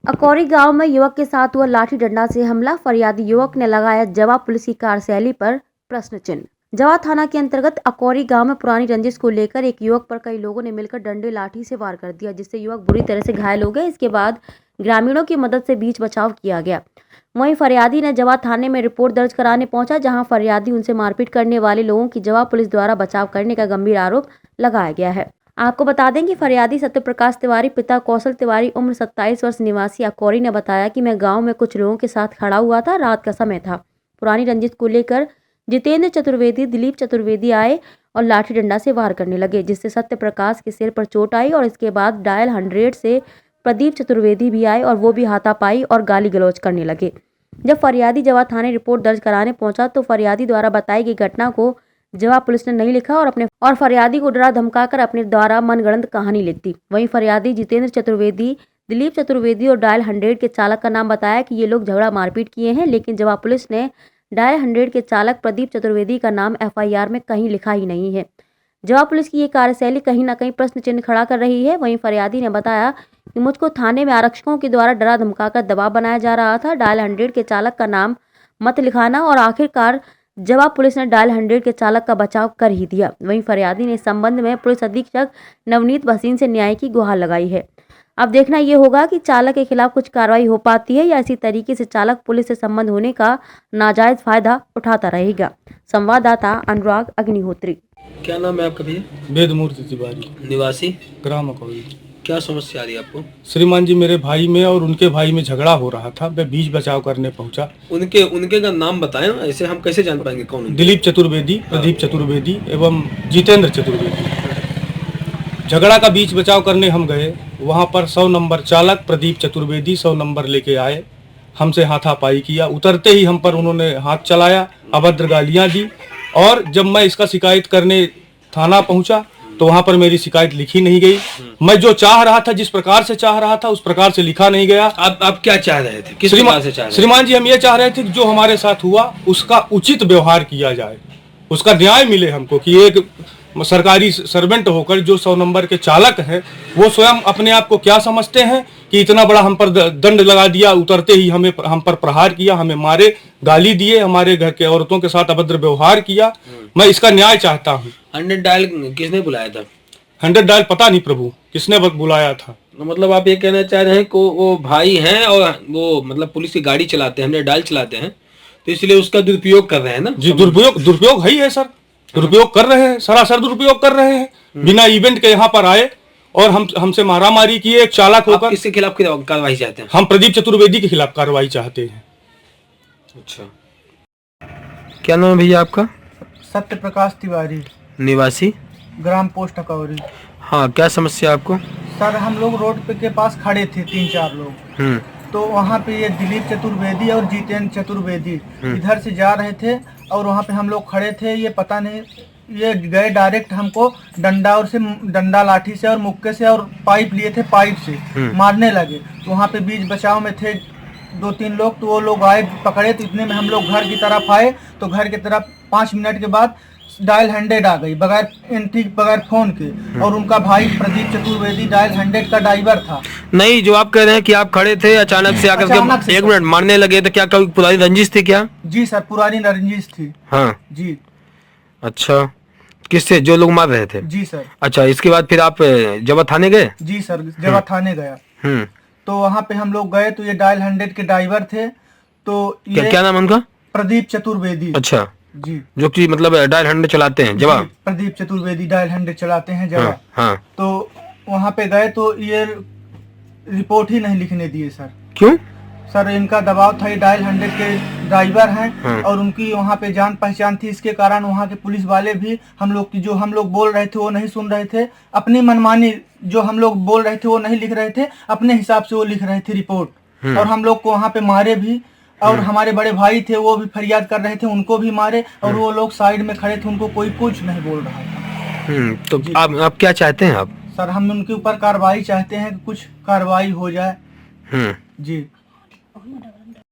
अकौरी गांव में युवक के साथ हुआ लाठी डंडा से हमला। फरियादी युवक ने लगाया जवाब पुलिस की कार्यशैली पर प्रश्न चिन्ह। जवा थाना के अंतर्गत अकौरी गांव में पुरानी रंजिश को लेकर एक युवक पर कई लोगों ने मिलकर डंडे लाठी से वार कर दिया, जिससे युवक बुरी तरह से घायल हो गए। इसके बाद ग्रामीणों की मदद से बीच बचाव किया गया। वहीं फरियादी ने जवा थाने में रिपोर्ट दर्ज कराने पहुंचा, जहां फरियादी उनसे मारपीट करने वाले लोगों की जवा पुलिस द्वारा बचाव करने का गंभीर आरोप लगाया गया है। आपको बता दें कि फरियादी सत्यप्रकाश तिवारी पिता कौशल तिवारी उम्र 27 वर्ष निवासी अकौरी ने बताया कि मैं गांव में कुछ लोगों के साथ खड़ा हुआ था। रात का समय था। पुरानी रंजिश को लेकर जितेंद्र चतुर्वेदी, दिलीप चतुर्वेदी आए और लाठी डंडा से वार करने लगे, जिससे सत्यप्रकाश के सिर पर चोट आई और इसके बाद डायल 100 से प्रदीप चतुर्वेदी भी आए और वो भी हाथापाई और गाली गलौज करने लगे। जब फरियादी जवा थाने रिपोर्ट दर्ज कराने पहुंचा तो फरियादी द्वारा बताई गई घटना को जवा पुलिस ने नहीं लिखा और फरियादी को डरा धमकाकर अपने द्वारा मनगढ़ंत कहानी लिखती। वहीं फरियादी जितेंद्र चतुर्वेदी, दिलीप चतुर्वेदी और डायल 100 के चालक का नाम बताया कि ये लोग झगड़ा मारपीट किए हैं, लेकिन जवा पुलिस ने डायल 100 के चालक प्रदीप चतुर्वेदी का नाम FIR में कहीं लिखा ही नहीं है। जवा पुलिस की ये कार्यशैली कहीं न कहीं प्रश्न चिन्ह खड़ा कर रही है। वहीं फरियादी ने बताया कि मुझको थाने में आरक्षकों के द्वारा डरा धमकाकर दबाव बनाया जा रहा था। डायल 100 के चालक का नाम मत लिखाना और आखिरकार जवाब पुलिस ने डायल 100 के चालक का बचाव कर ही दिया। वहीं फरियादी ने इस संबंध में पुलिस अधीक्षक नवनीत भसीन से न्याय की गुहार लगाई है। अब देखना ये होगा कि चालक के खिलाफ कुछ कार्रवाई हो पाती है या इसी तरीके से चालक पुलिस से संबंध होने का नाजायज फायदा उठाता रहेगा। संवाददाता अनुराग अग्निहोत्री। क्या नाम है आपका भैया? वेदमूर्ति तिवारी, निवासी ग्राम अकौरी। क्या समस्या आ रही है आपको? श्रीमान जी, मेरे भाई में और उनके भाई में झगड़ा हो रहा था। मैं बीच बचाव करने पहुंचा। उनके का नाम बताएं ना, ऐसे हम कैसे जान पाएंगे कौन है? दिलीप चतुर्वेदी, प्रदीप चतुर्वेदी एवं जितेंद्र चतुर्वेदी। झगड़ा का बीच बचाव करने हम गए। वहां पर 100 नंबर चालक प्रदीप चतुर्वेदी 100 नंबर लेके आए, हमसे हाथापाई किया। उतरते ही हम पर उन्होंने हाथ चलाया, अभद्र गालियां दी और जब मैं इसका शिकायत करने थाना पहुंचा तो वहां पर मेरी शिकायत लिखी नहीं गई। मैं जो चाह रहा था, जिस प्रकार से चाह रहा था, उस प्रकार से लिखा नहीं गया। आप क्या चाह रहे थे? किस प्रकार से चाह रहे थे? श्रीमान जी, हम ये चाह रहे थे कि जो हमारे साथ हुआ उसका उचित व्यवहार किया जाए, उसका न्याय मिले हमको। कि एक सरकारी सर्वेंट होकर जो 100 नंबर के चालक हैं, वो स्वयं अपने आप को क्या समझते हैं कि इतना बड़ा हम पर दंड लगा दिया। उतरते ही हम पर प्रहार किया, हमें मारे, गाली दिए, हमारे घर के औरतों के साथ अभद्र व्यवहार किया। मैं इसका न्याय चाहता हूँ। 100 डायल किसने बुलाया था? 100 डायल पता नहीं प्रभु किसने बुलाया था। मतलब आप ये कहना चाह रहे हैं कि वो भाई हैं और वो मतलब पुलिस की गाड़ी चलाते हैं, 100 डायल चलाते हैं, तो इसलिए उसका दुरुपयोग कर रहे हैं ना? जी, दुरुपयोग है ही है सर। दुरुपयोग कर रहे हैं, सरासर दुरुपयोग कर रहे हैं। बिना इवेंट के यहाँ पर आए और हमसे मारामारी किए। एक चालक होकर। किसके खिलाफ कार्रवाई चाहते हैं? हम प्रदीप चतुर्वेदी के खिलाफ कार्रवाई चाहते हैं। अच्छा, क्या नाम है भैया आपका? सत्यप्रकाश तिवारी, निवासी ग्राम पोस्ट अकौरी। हाँ, क्या समस्या आपको? सर, हम लोग रोड पे के पास खड़े थे, 3-4 लोग। तो वहाँ पे ये दिलीप चतुर्वेदी और जितेंद्र चतुर्वेदी इधर से जा रहे थे और वहाँ पे हम लोग खड़े थे। ये पता नहीं, ये गए डायरेक्ट हमको डंडा लाठी से और मुक्के से और पाइप लिए थे, पाइप से मारने लगे। तो वहाँ पे बीच बचाव में थे 2-3 लोग, तो वो लोग आए, पकड़े। तो इतने में हम लोग घर की तरफ आए। तो घर की तरफ 5 मिनट के बाद डायल 100 आ गई, बगैर एंट्री, बगैर फोन के। और उनका भाई प्रदीप चतुर्वेदी डायल 100 का ड्राइवर था। नहीं, जो आप कह रहे हैं कि आप खड़े थे, अचानक से आकर के 1 मिनट मारने लगे, तो क्या कभी पुरानी रंजिश थी क्या? जी सर, पुरानी रंजिश थी। हाँ जी। अच्छा, किससे? जो लोग मार रहे थे? जी सर। अच्छा, इसके बाद फिर आप जवा थाने गए? जी सर, जवा थाने गया। तो वहाँ पे हम लोग गए तो ये डायल 100 के ड्राइवर थे। तो ये क्या नाम है उनका? प्रदीप चतुर्वेदी। अच्छा जी, जो कि मतलब डायल 100 चलाते हैं जवा? प्रदीप चतुर्वेदी डायल 100 चलाते हैं जवा। हाँ। तो वहाँ पे गए तो ये रिपोर्ट ही नहीं लिखने दिए सर। क्यों? सर, इनका दबाव था, ये डायल 100 के ड्राइवर हैं और उनकी वहाँ पे जान पहचान थी। इसके कारण वहाँ के पुलिस वाले भी हम लोग की जो हम लोग बोल रहे थे वो नहीं सुन रहे थे। अपनी मनमानी जो हम लोग बोल रहे थे वो नहीं लिख रहे थे, अपने हिसाब से वो लिख रहे थे रिपोर्ट। और हम लोग को वहाँ पे मारे भी। और हमारे बड़े भाई थे, वो भी फरियाद कर रहे थे, उनको भी मारे। और वो लोग साइड में खड़े थे, उनको कोई कुछ नहीं बोल रहा था। तो आप क्या चाहते हैं? आप सर, हम उनके ऊपर कार्रवाई चाहते हैं कि कुछ कार्रवाई हो जाए। जी।